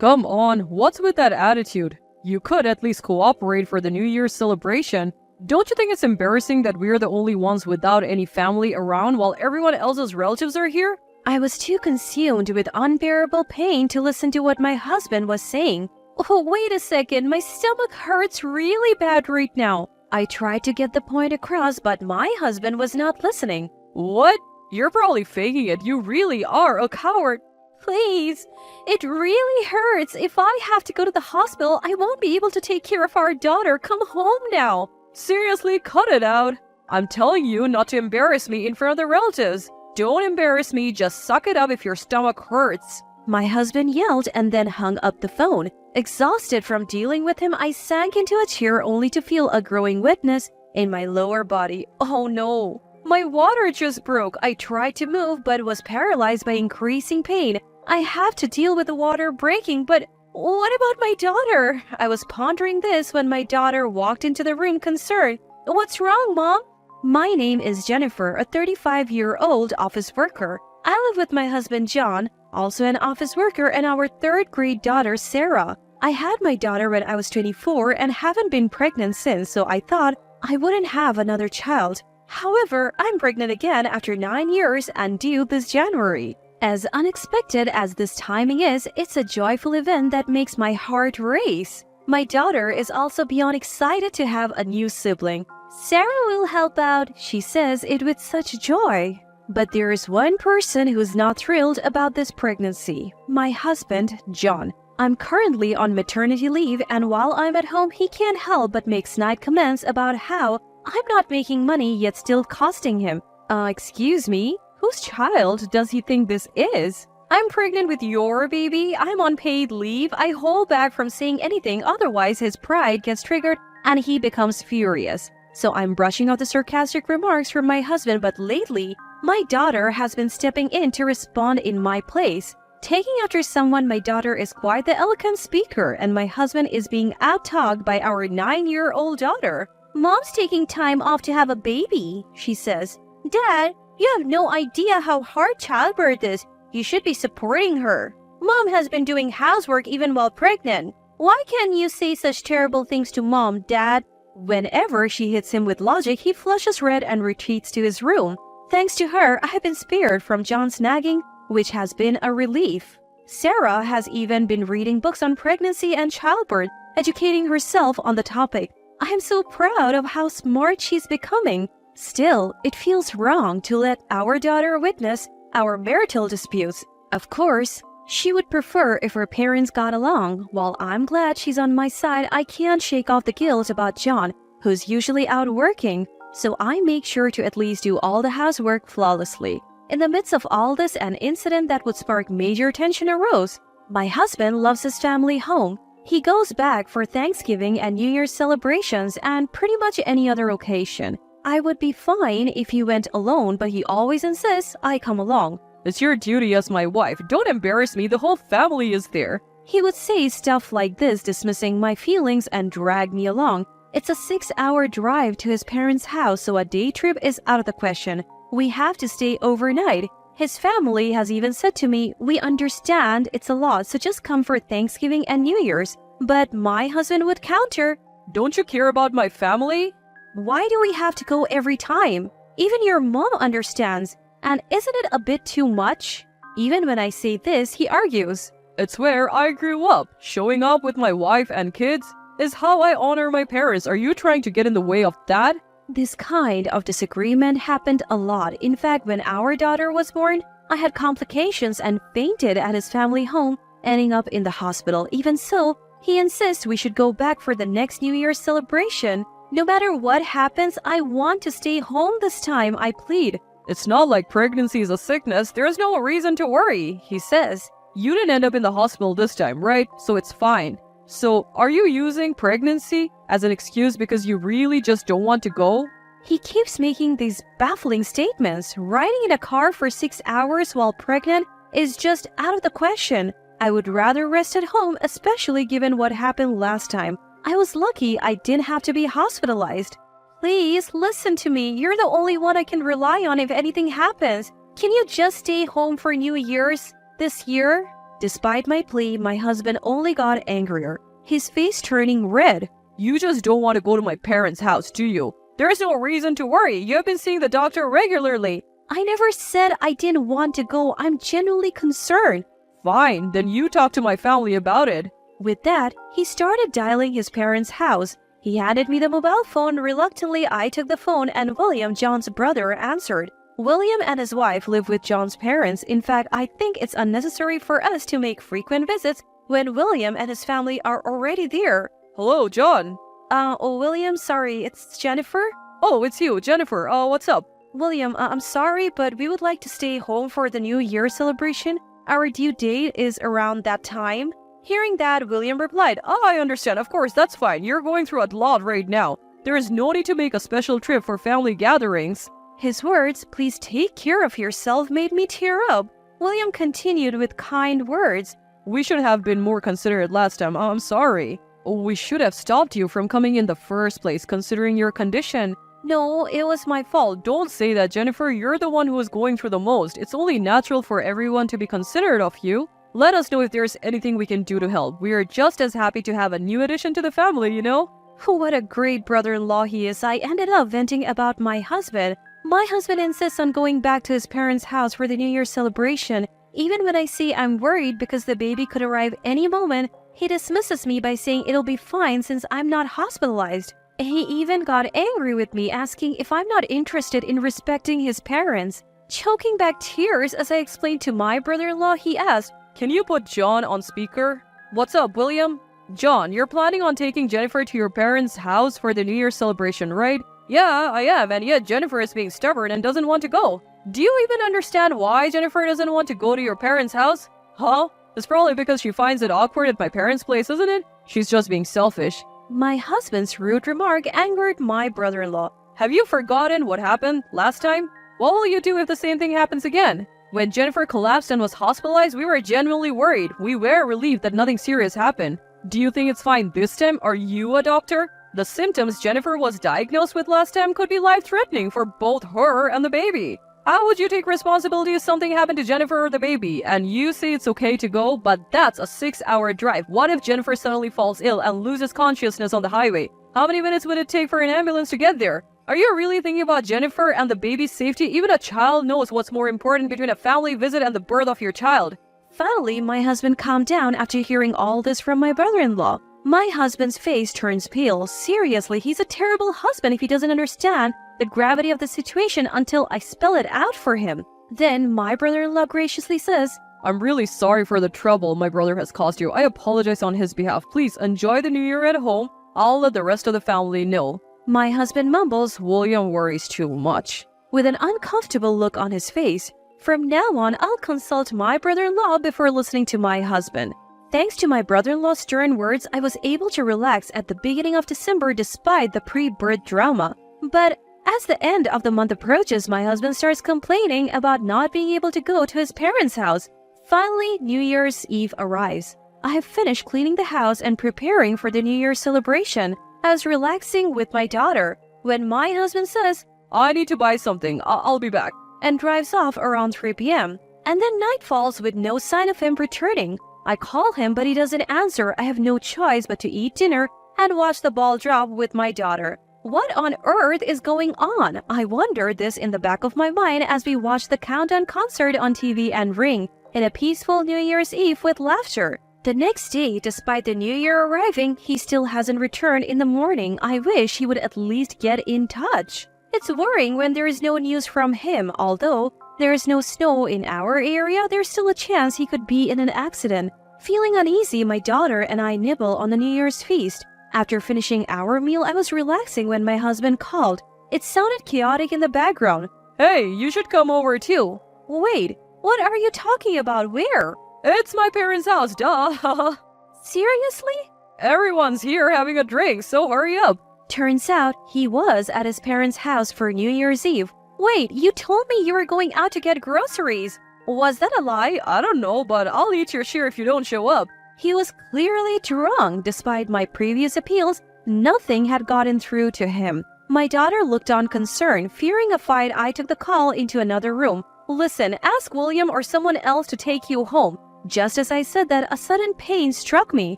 Come on, what's with that attitude? You could at least cooperate for the New Year's celebration. Don't you think it's embarrassing that we're the only ones without any family around while everyone else's relatives are here? I was too consumed with unbearable pain to listen to what my husband was saying. Oh, wait a second, my stomach hurts really bad right now. I tried to get the point across, but my husband was not listening. What? You're probably faking it. You really are a coward. Please, it really hurts. If I have to go to the hospital, I won't be able to take care of our daughter. Come home now. Seriously, cut it out. I'm telling you not to embarrass me in front of the relatives. Don't embarrass me, just suck it up if your stomach hurts. My husband yelled and then hung up the phone. Exhausted from dealing with him, I sank into a chair only to feel a growing wetness in my lower body. Oh no! My water just broke. I tried to move but was paralyzed by increasing pain. I have to deal with the water breaking, but what about my daughter? I was pondering this when my daughter walked into the room concerned. What's wrong, Mom? My name is Jennifer, a 35-year-old office worker. I live with my husband John, also an office worker, and our third-grade daughter Sarah. I had my daughter when I was 24 and haven't been pregnant since, so I thought I wouldn't have another child. However, I'm pregnant again after 9 years and due this January. As unexpected as this timing is, it's a joyful event that makes my heart race. My daughter is also beyond excited to have a new sibling. Sarah will help out, she says it with such joy. But there is one person who's not thrilled about this pregnancy. My husband, John. I'm currently on maternity leave, and while I'm at home, he can't help but make snide comments about how I'm not making money yet still costing him. Excuse me? Whose child does he think this is? I'm pregnant with your baby. I'm on paid leave. I hold back from saying anything, otherwise his pride gets triggered and he becomes furious. So I'm brushing off the sarcastic remarks from my husband, but lately, my daughter has been stepping in to respond in my place. Taking after someone, my daughter is quite the eloquent speaker, and my husband is being out-talked by our 9-year-old daughter. Mom's taking time off to have a baby, she says. Dad, you have no idea how hard childbirth is. You should be supporting her. Mom has been doing housework even while pregnant. Why can't you say such terrible things to Mom, Dad? Whenever she hits him with logic, he flushes red and retreats to his room. Thanks to her, I have been spared from John's nagging, which has been a relief. Sarah has even been reading books on pregnancy and childbirth, educating herself on the topic. I am so proud of how smart she's becoming. Still, it feels wrong to let our daughter witness our marital disputes. Of course, she would prefer if her parents got along. While I'm glad she's on my side, I can't shake off the guilt about John, who's usually out working, so I make sure to at least do all the housework flawlessly. In the midst of all this, an incident that would spark major tension arose. My husband loves his family home. He goes back for Thanksgiving and New Year's celebrations and pretty much any other occasion. I would be fine if he went alone, but he always insists I come along. It's your duty as my wife. Don't embarrass me. The whole family is there. He would say stuff like this, dismissing my feelings, and drag me along. It's a 6-hour drive to his parents' house, so a day trip is out of the question. We have to stay overnight. His family has even said to me, we understand it's a lot, so just come for Thanksgiving and New Year's. But my husband would counter, don't you care about my family? Why do we have to go every time? Even your mom understands. And isn't it a bit too much? Even when I say this, he argues. It's where I grew up. Showing up with my wife and kids is how I honor my parents. Are you trying to get in the way of that? This kind of disagreement happened a lot. In fact, when our daughter was born, I had complications and fainted at his family home, ending up in the hospital. Even so, he insists we should go back for the next New Year's celebration. No matter what happens, I want to stay home this time, I plead. It's not like pregnancy is a sickness. There's no reason to worry, he says. You didn't end up in the hospital this time, right? So it's fine. So, are you using pregnancy as an excuse because you really just don't want to go? He keeps making these baffling statements. Riding in a car for 6 hours while pregnant is just out of the question. I would rather rest at home, especially given what happened last time. I was lucky I didn't have to be hospitalized. Please, listen to me. You're the only one I can rely on if anything happens. Can you just stay home for New Year's this year? Despite my plea, my husband only got angrier, his face turning red. You just don't want to go to my parents' house, do you? There's no reason to worry. You've been seeing the doctor regularly. I never said I didn't want to go. I'm genuinely concerned. Fine, then you talk to my family about it. With that, he started dialing his parents' house. He handed me the mobile phone. Reluctantly, I took the phone and William, John's brother, answered. William and his wife live with John's parents. In fact, I think it's unnecessary for us to make frequent visits when William and his family are already there. Hello, John. William, sorry, it's Jennifer? Oh, it's you, Jennifer. What's up? William, I'm sorry, but we would like to stay home for the New Year celebration. Our due date is around that time. Hearing that, William replied, Oh, I understand. Of course, that's fine. You're going through a lot right now. There is no need to make a special trip for family gatherings. His words, please take care of yourself, made me tear up. William continued with kind words. We should have been more considerate last time. I'm sorry. We should have stopped you from coming in the first place, considering your condition. No, it was my fault. Don't say that, Jennifer. You're the one who is going through the most. It's only natural for everyone to be considerate of you. Let us know if there's anything we can do to help. We are just as happy to have a new addition to the family, you know? What a great brother-in-law he is. I ended up venting about my husband. My husband insists on going back to his parents' house for the New Year celebration. Even when I say I'm worried because the baby could arrive any moment, he dismisses me by saying it'll be fine since I'm not hospitalized. He even got angry with me, asking if I'm not interested in respecting his parents. Choking back tears as I explained to my brother-in-law, he asked, Can you put John on speaker? What's up, William? John, you're planning on taking Jennifer to your parents' house for the New Year celebration, right? Yeah, I am, and yet Jennifer is being stubborn and doesn't want to go. Do you even understand why Jennifer doesn't want to go to your parents' house? Huh? It's probably because she finds it awkward at my parents' place, isn't it? She's just being selfish. My husband's rude remark angered my brother-in-law. Have you forgotten what happened last time? What will you do if the same thing happens again? When Jennifer collapsed and was hospitalized, we were genuinely worried. We were relieved that nothing serious happened. Do you think it's fine this time? Are you a doctor? The symptoms Jennifer was diagnosed with last time could be life-threatening for both her and the baby. How would you take responsibility if something happened to Jennifer or the baby, and you say it's okay to go, but that's a 6-hour drive? What if Jennifer suddenly falls ill and loses consciousness on the highway? How many minutes would it take for an ambulance to get there? Are you really thinking about Jennifer and the baby's safety? Even a child knows what's more important between a family visit and the birth of your child. Finally, my husband calmed down after hearing all this from my brother-in-law. My husband's face turns pale. Seriously, he's a terrible husband if he doesn't understand the gravity of the situation until I spell it out for him. Then my brother-in-law graciously says, I'm really sorry for the trouble my brother has caused you. I apologize on his behalf. Please enjoy the New Year at home. I'll let the rest of the family know. My husband mumbles, William worries too much, with an uncomfortable look on his face. From now on, I'll consult my brother-in-law before listening to my husband. Thanks to my brother-in-law's stern words, I was able to relax at the beginning of December despite the pre-birth drama. But as the end of the month approaches, my husband starts complaining about not being able to go to his parents' house. Finally, New Year's Eve arrives. I have finished cleaning the house and preparing for the New Year's celebration. I was relaxing with my daughter when my husband says, I need to buy something. I'll be back. And drives off around 3 p.m. And then night falls with no sign of him returning. I call him, but he doesn't answer. I have no choice but to eat dinner and watch the ball drop with my daughter. What on earth is going on? I wonder this in the back of my mind as we watch the countdown concert on TV and ring in a peaceful New Year's Eve with laughter. The next day, despite the New Year arriving, he still hasn't returned in the morning. I wish he would at least get in touch. It's worrying when there is no news from him, although there is no snow in our area, there's still a chance he could be in an accident. Feeling uneasy, my daughter and I nibble on the New Year's feast. After finishing our meal, I was relaxing when my husband called. It sounded chaotic in the background. Hey, you should come over too. Wait, what are you talking about? Where? It's my parents' house, duh. Seriously? Everyone's here having a drink, so hurry up. Turns out he was at his parents' house for New Year's Eve. Wait, you told me you were going out to get groceries. Was that a lie? I don't know, but I'll eat your share if you don't show up. He was clearly drunk. Despite my previous appeals, nothing had gotten through to him. My daughter looked on concerned. Fearing a fight, I took the call into another room. Listen, ask William or someone else to take you home. Just as I said that, a sudden pain struck me.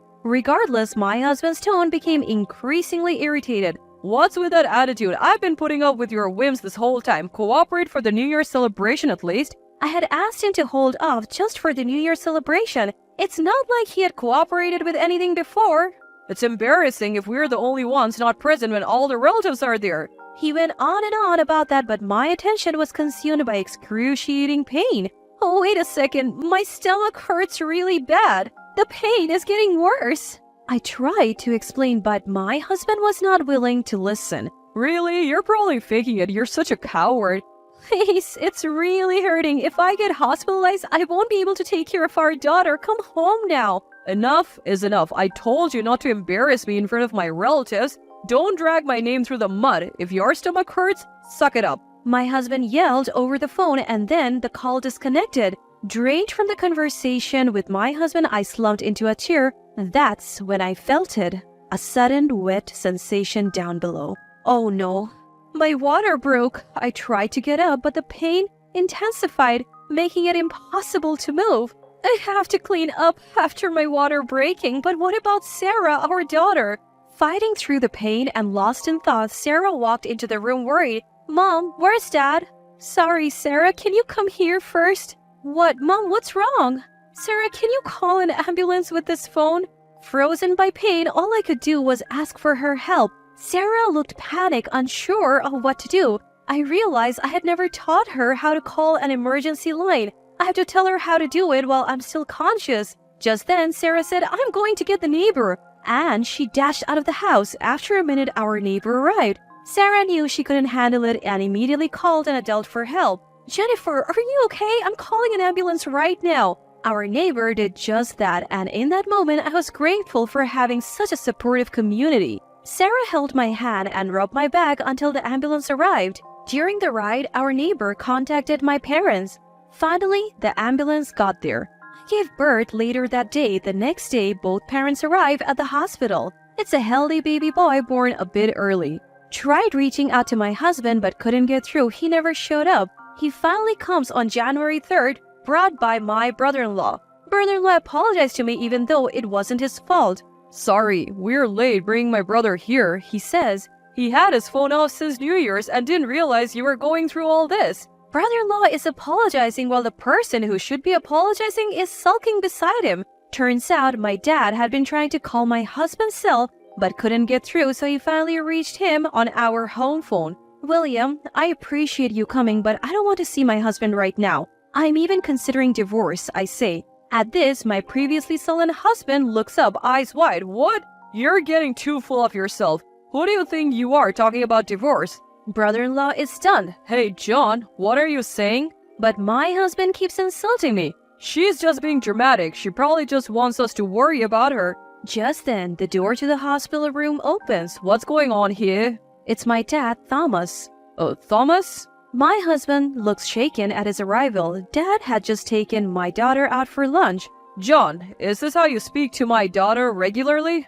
Regardless, my husband's tone became increasingly irritated. What's with that attitude? I've been putting up with your whims this whole time. Cooperate for the New Year celebration at least. I had asked him to hold off just for the New Year celebration. It's not like he had cooperated with anything before. It's embarrassing if we're the only ones not present when all the relatives are there. He went on and on about that, but my attention was consumed by excruciating pain. Oh, wait a second. My stomach hurts really bad. The pain is getting worse. I tried to explain, but my husband was not willing to listen. Really? You're probably faking it. You're such a coward. Please, it's really hurting. If I get hospitalized, I won't be able to take care of our daughter. Come home now. Enough is enough. I told you not to embarrass me in front of my relatives. Don't drag my name through the mud. If your stomach hurts, suck it up. My husband yelled over the phone and then the call disconnected. Drained from the conversation with my husband, I slumped into a chair. That's when I felt it. A sudden wet sensation down below. Oh no. My water broke. I tried to get up, but the pain intensified, making it impossible to move. I have to clean up after my water breaking, but what about Sarah, our daughter? Fighting through the pain and lost in thought, Sarah walked into the room worried. Mom, where's Dad? Sorry, Sarah, can you come here first? What, Mom, what's wrong? Sarah, can you call an ambulance with this phone? Frozen by pain, all I could do was ask for her help. Sarah looked panicked, unsure of what to do. I realized I had never taught her how to call an emergency line. I have to tell her how to do it while I'm still conscious. Just then, Sarah said, I'm going to get the neighbor. And she dashed out of the house. After a minute, our neighbor arrived. Sarah knew she couldn't handle it and immediately called an adult for help. Jennifer, are you okay? I'm calling an ambulance right now. Our neighbor did just that, and in that moment, I was grateful for having such a supportive community. Sarah held my hand and rubbed my back until the ambulance arrived. During the ride, our neighbor contacted my parents. Finally, the ambulance got there. I gave birth later that day. The next day, both parents arrived at the hospital. It's a healthy baby boy born a bit early. Tried reaching out to my husband but couldn't get through. He never showed up. He finally comes on January 3rd, brought by my brother-in-law. Brother-in-law apologized to me even though it wasn't his fault. Sorry, we're late bringing my brother here, he says. He had his phone off since New Year's and didn't realize you were going through all this. Brother-in-law is apologizing while the person who should be apologizing is sulking beside him. Turns out my dad had been trying to call my husband's cell but couldn't get through, so he finally reached him on our home phone. William, I appreciate you coming, but I don't want to see my husband right now. I'm even considering divorce, I say. At this, my previously sullen husband looks up, eyes wide. What? You're getting too full of yourself. Who do you think you are talking about divorce? Brother-in-law is stunned. Hey, John, what are you saying? But my husband keeps insulting me. She's just being dramatic. She probably just wants us to worry about her. Just then, the door to the hospital room opens. What's going on here? It's my dad, Thomas. Oh, Thomas? My husband looks shaken at his arrival. Dad had just taken my daughter out for lunch. John, is this how you speak to my daughter regularly?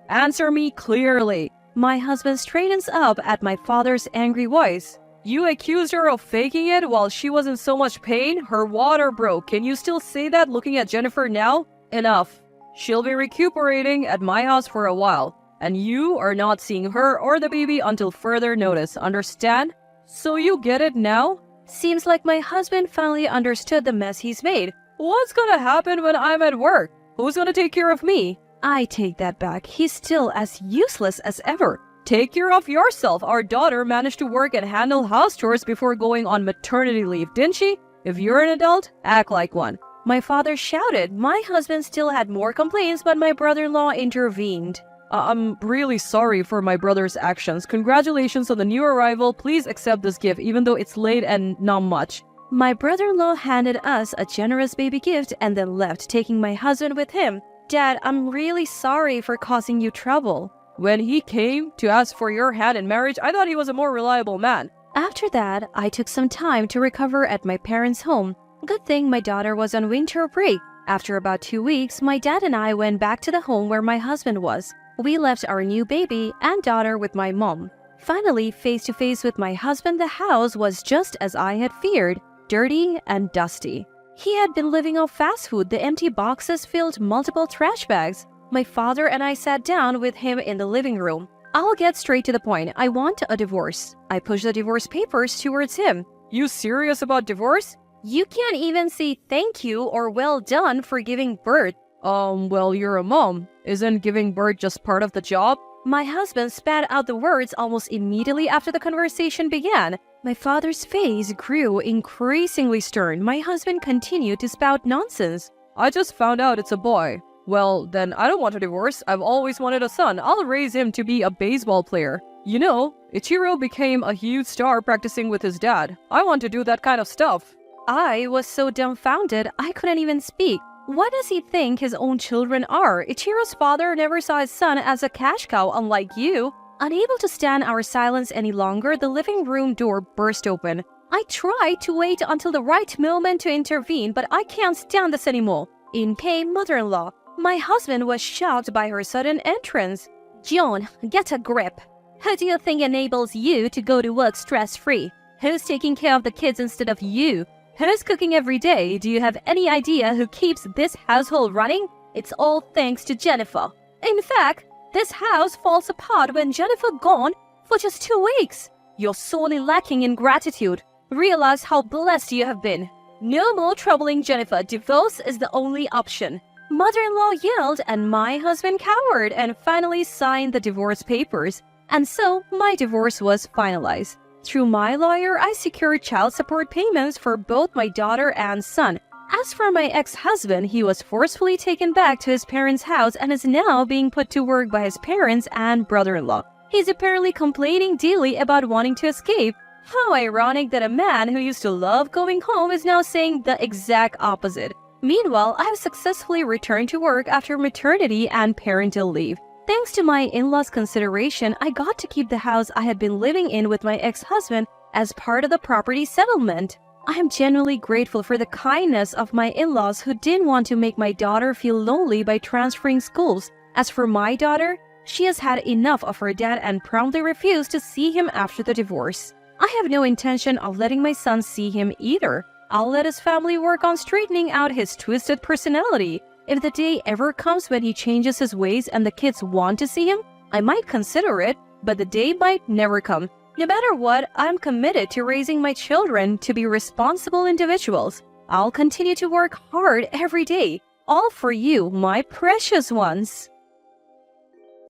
Answer me clearly. My husband straightens up at my father's angry voice. You accused her of faking it while she was in so much pain? Her water broke. Can you still say that looking at Jennifer now? Enough. She'll be recuperating at my house for a while. And you are not seeing her or the baby until further notice, understand? So you get it now? Seems like my husband finally understood the mess he's made. What's gonna happen when I'm at work? Who's gonna take care of me? I take that back. He's still as useless as ever. Take care of yourself. Our daughter managed to work and handle house chores before going on maternity leave, didn't she? If you're an adult, act like one. My father shouted. My husband still had more complaints, but my brother-in-law intervened. I'm really sorry for my brother's actions. Congratulations on the new arrival. Please accept this gift, even though it's late and not much. My brother-in-law handed us a generous baby gift and then left, taking my husband with him. Dad, I'm really sorry for causing you trouble. When he came to ask for your hand in marriage, I thought he was a more reliable man. After that, I took some time to recover at my parents' home. Good thing my daughter was on winter break. After about 2 weeks, my dad and I went back to the home where my husband was. We left our new baby and daughter with my mom. Finally, face to face with my husband, the house was just as I had feared, dirty and dusty. He had been living off fast food. The empty boxes filled multiple trash bags. My father and I sat down with him in the living room. I'll get straight to the point. I want a divorce. I pushed the divorce papers towards him. You serious about divorce? You can't even say thank you or well done for giving birth. Well, you're a mom. Isn't giving birth just part of the job? My husband spat out the words almost immediately after the conversation began. My father's face grew increasingly stern. My husband continued to spout nonsense. I just found out it's a boy. Well, then I don't want a divorce. I've always wanted a son. I'll raise him to be a baseball player. You know, Ichiro became a huge star practicing with his dad. I want to do that kind of stuff. I was so dumbfounded I couldn't even speak. What does he think his own children are? Ichiro's father never saw his son as a cash cow, unlike you. Unable to stand our silence any longer, the living room door burst open. I tried to wait until the right moment to intervene, but I can't stand this anymore. In came mother-in-law. My husband was shocked by her sudden entrance. John, get a grip. Who do you think enables you to go to work stress-free? Who's taking care of the kids instead of you? Who's cooking every day? Do you have any idea who keeps this household running? It's all thanks to Jennifer. In fact, this house falls apart when Jennifer gone for just 2 weeks. You're sorely lacking in gratitude. Realize how blessed you have been. No more troubling Jennifer. Divorce is the only option. Mother-in-law yelled and my husband cowered and finally signed the divorce papers. And so my divorce was finalized. Through my lawyer, I secured child support payments for both my daughter and son. As for my ex-husband, he was forcefully taken back to his parents' house and is now being put to work by his parents and brother-in-law. He's apparently complaining daily about wanting to escape. How ironic that a man who used to love going home is now saying the exact opposite. Meanwhile, I have successfully returned to work after maternity and parental leave. Thanks to my in-laws' consideration, I got to keep the house I had been living in with my ex-husband as part of the property settlement. I am genuinely grateful for the kindness of my in-laws who didn't want to make my daughter feel lonely by transferring schools. As for my daughter, she has had enough of her dad and promptly refused to see him after the divorce. I have no intention of letting my son see him either. I'll let his family work on straightening out his twisted personality. If the day ever comes when he changes his ways and the kids want to see him, I might consider it, but the day might never come. No matter what, I'm committed to raising my children to be responsible individuals. I'll continue to work hard every day, all for you, my precious ones.